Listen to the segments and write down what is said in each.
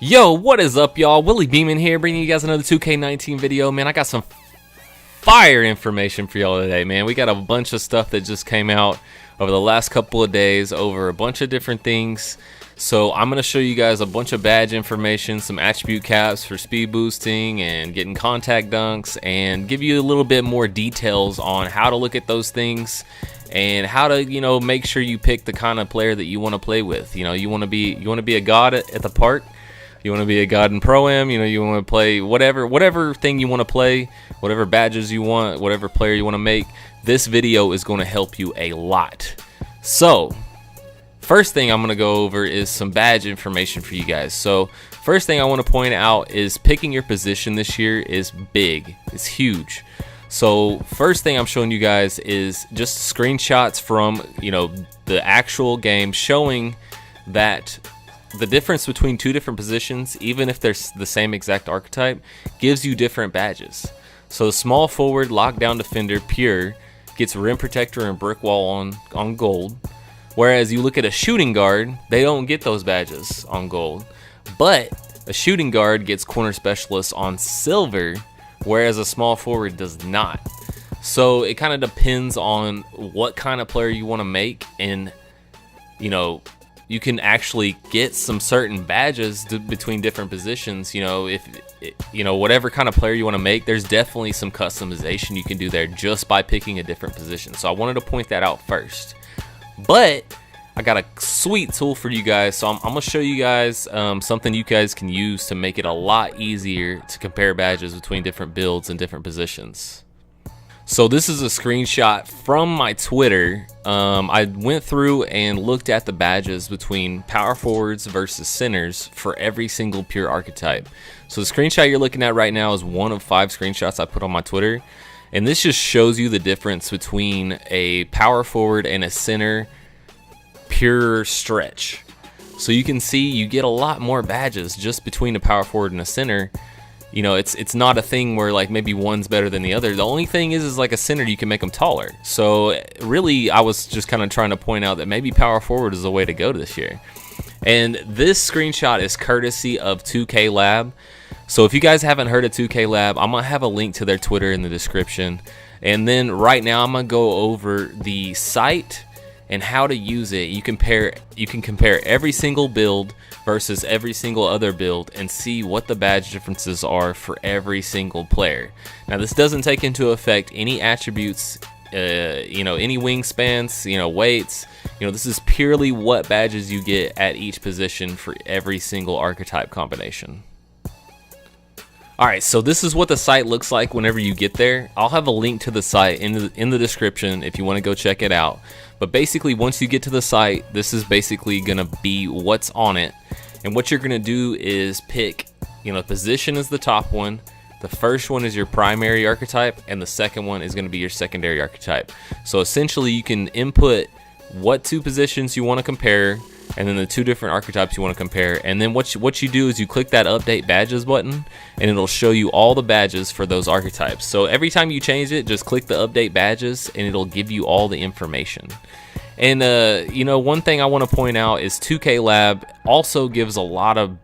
Yo, what is up, y'all? Willie Beeman here, bringing you guys another 2K19 video. Man, I got some fire information for y'all today, man. We got a bunch of stuff that just came out over the last couple of days over a bunch of different things. So I'm going to show you guys a bunch of badge information, some attribute caps for speed boosting and getting contact dunks, and give you a little bit more details on how to look at those things and how to, make sure you pick the kind of player that you want to play with. You want to be a god at the park. You want to be a god in Pro-Am, you want to play whatever thing you want to play, whatever badges you want, whatever player you want to make. This video is going to help you a lot. So, first thing I'm going to go over is some badge information for you guys. So, first thing I want to point out is picking your position this year is big. It's huge. So, first thing I'm showing you guys is just screenshots from, the actual game showing that the difference between two different positions, even if they're the same exact archetype, gives you different badges. So small forward, lockdown defender, pure, gets rim protector and brick wall on gold. Whereas you look at a shooting guard, they don't get those badges on gold. But a shooting guard gets corner specialist on silver, whereas a small forward does not. So it kind of depends on what kind of player you want to make, and you can actually get some certain badges between different positions. If whatever kind of player you want to make, there's definitely some customization you can do there just by picking a different position. So I wanted to point that out first. But I got a sweet tool for you guys, so I'm gonna show you guys something you guys can use to make it a lot easier to compare badges between different builds and different positions. So this is a screenshot from my Twitter. I went through and looked at the badges between power forwards versus centers for every single pure archetype. So the screenshot you're looking at right now is one of 5 screenshots I put on my Twitter. And this just shows you the difference between a power forward and a center pure stretch. So you can see you get a lot more badges just between a power forward and a center. It's not a thing where like maybe one's better than the other. The only thing is like a center, you can make them taller. So really, I was just kind of trying to point out that maybe power forward is the way to go this year. And this screenshot is courtesy of 2K Lab. So if you guys haven't heard of 2K Lab, I'm gonna have a link to their Twitter in the description. And then right now I'm gonna go over the site and how to use it. You can compare every single build versus every single other build and see what the badge differences are for every single player. Now this doesn't take into effect any attributes, any wingspans, weights. This is purely what badges you get at each position for every single archetype combination. Alright, so this is what the site looks like whenever you get there. I'll have a link to the site in the description if you want to go check it out. But basically, once you get to the site, this is basically going to be what's on it. And what you're going to do is pick, position is the top one. The first one is your primary archetype, and the second one is going to be your secondary archetype. So essentially, you can input what 2 positions you want to compare, and then the 2 different archetypes you want to compare. And then what you do is you click that update badges button, and it'll show you all the badges for those archetypes. So every time you change it, just click the update badges and it'll give you all the information. And one thing I want to point out is 2K Lab also gives a lot of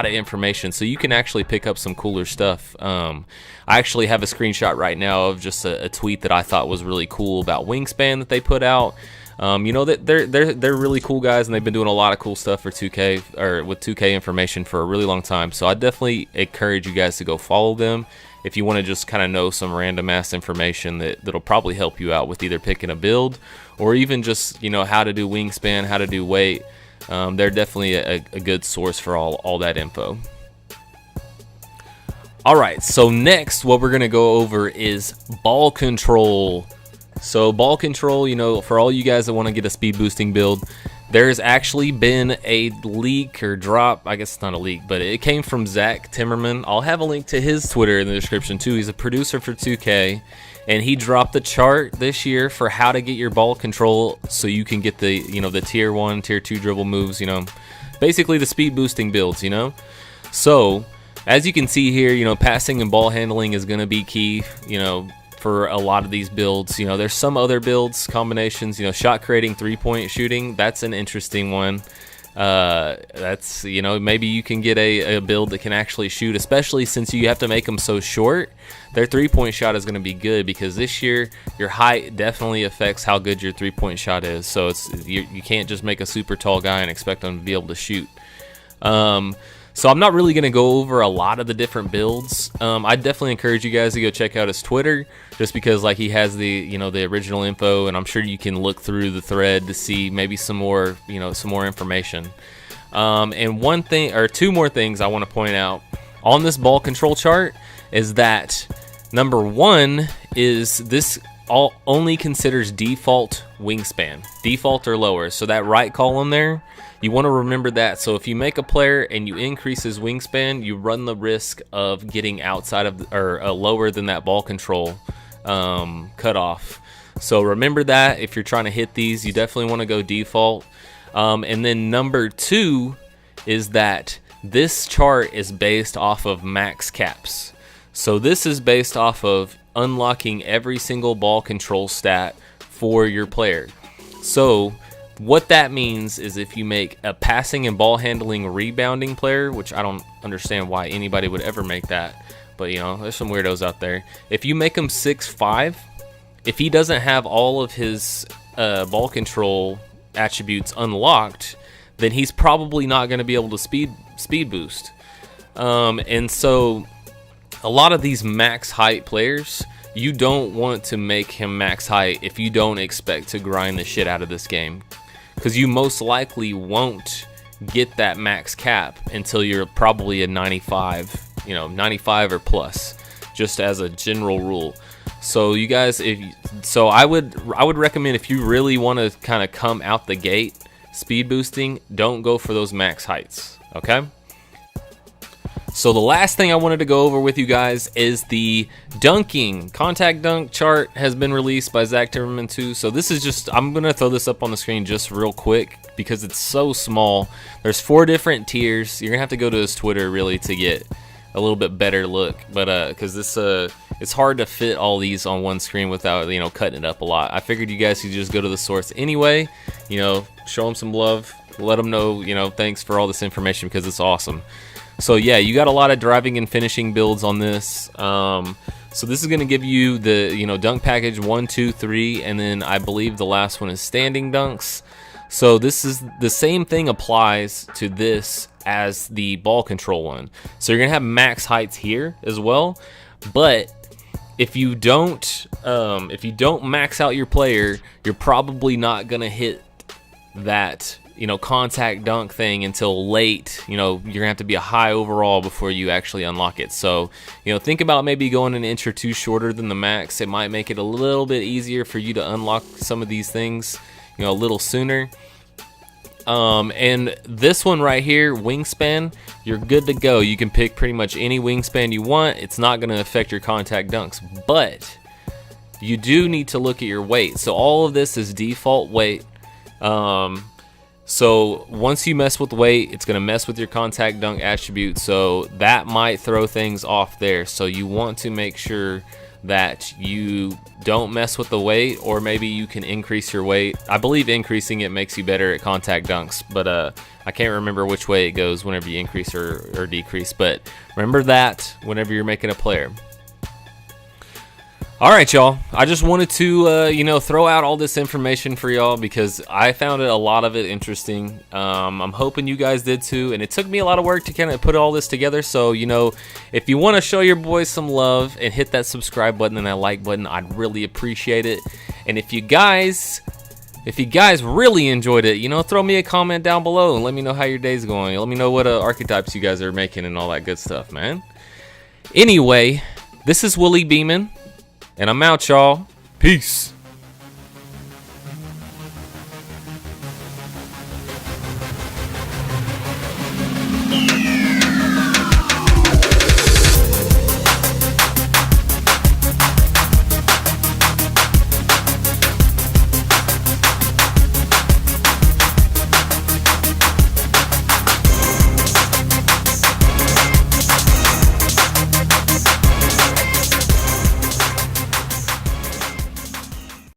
information, so you can actually pick up some cooler stuff. I actually have a screenshot right now of just a tweet that I thought was really cool about Wingspan that they put out. That they're really cool guys, and they've been doing a lot of cool stuff for 2K or with 2K information for a really long time. So I definitely encourage you guys to go follow them if you want to just kind of know some random ass information that'll probably help you out with either picking a build or even just how to do wingspan, how to do weight. They're definitely a good source for all that info. Alright, so next what we're gonna go over is ball control. So ball control, for all you guys that want to get a speed boosting build, there's actually been a leak or drop. I guess it's not a leak, but it came from Zach Timmerman. I'll have a link to his Twitter in the description too. He's a producer for 2K, and he dropped a chart this year for how to get your ball control so you can get the the tier 1, tier 2 dribble moves, basically the speed boosting builds, So as you can see here, passing and ball handling is going to be key, for a lot of these builds. There's some other builds combinations, shot creating, 3-point shooting, that's an interesting one. That's, you know, maybe you can get a build that can actually shoot, especially since you have to make them so short. Their three-point shot is going to be good because this year your height definitely affects how good your three-point shot is. So you can't just make a super tall guy and expect them to be able to shoot. So I'm not really going to go over a lot of the different builds. I definitely encourage you guys to go check out his Twitter, just because like he has the, you know, the original info, and I'm sure you can look through the thread to see maybe some more, you know, some more information. And one thing or two more things I want to point out on this ball control chart is that number one is this only considers default wingspan, default or lower. So that right column there, you want to remember that. So if you make a player and you increase his wingspan, you run the risk of getting outside of or lower than that ball control cutoff. So remember that if you're trying to hit these, you definitely want to go default. And then number two is that this chart is based off of max caps. So this is based off of unlocking every single ball control stat for your player. So what that means is if you make a passing and ball handling rebounding player, which I don't understand why anybody would ever make that, but you know, there's some weirdos out there. If you make him 6'5", if he doesn't have all of his ball control attributes unlocked, then he's probably not going to be able to speed boost. And so a lot of these max height players, you don't want to make him max height if you don't expect to grind the shit out of this game, because you most likely won't get that max cap until you're probably a 95, you know, 95 or plus, just as a general rule. So you guys, I would recommend, if you really want to kind of come out the gate speed boosting, don't go for those max heights, okay? So the last thing I wanted to go over with you guys is the dunking. Contact dunk chart has been released by Zach Timmerman 2. So this is just, I'm going to throw this up on the screen just real quick because it's so small. There's 4 different tiers. You're going to have to go to his Twitter really to get a little bit better look. But because this, it's hard to fit all these on one screen without, you know, cutting it up a lot. I figured you guys could just go to the source anyway, you know, show them some love, let them know, you know, thanks for all this information because it's awesome. So yeah, you got a lot of driving and finishing builds on this. So this is going to give you the, you know, dunk package 1, 2, 3, and then I believe the last one is standing dunks. So this is the same thing applies to this as the ball control one. So you're gonna have max heights here as well, but if you don't max out your player, you're probably not gonna hit that, you know, contact dunk thing until late. You know, you're gonna have to be a high overall before you actually unlock it. So, you know, think about maybe going an inch or two shorter than the max. It might make it a little bit easier for you to unlock some of these things, you know, a little sooner. And this one right here, wingspan, you're good to go. You can pick pretty much any wingspan you want. It's not gonna affect your contact dunks, but you do need to look at your weight. So all of this is default weight. So once you mess with weight, it's going to mess with your contact dunk attribute, so that might throw things off there. So you want to make sure that you don't mess with the weight, or maybe you can increase your weight. I believe increasing it makes you better at contact dunks, but I can't remember which way it goes whenever you increase or decrease, but remember that whenever you're making a player. Alright y'all, I just wanted to you know, throw out all this information for y'all because I found a lot of it interesting. I'm hoping you guys did too, and it took me a lot of work to kind of put all this together. So, you know, if you want to show your boys some love and hit that subscribe button and that like button, I'd really appreciate it. And if you guys really enjoyed it, you know, throw me a comment down below and let me know how your day's going. Let me know what archetypes you guys are making and all that good stuff, man. Anyway, this is Willie Beeman, and I'm out, y'all. Peace.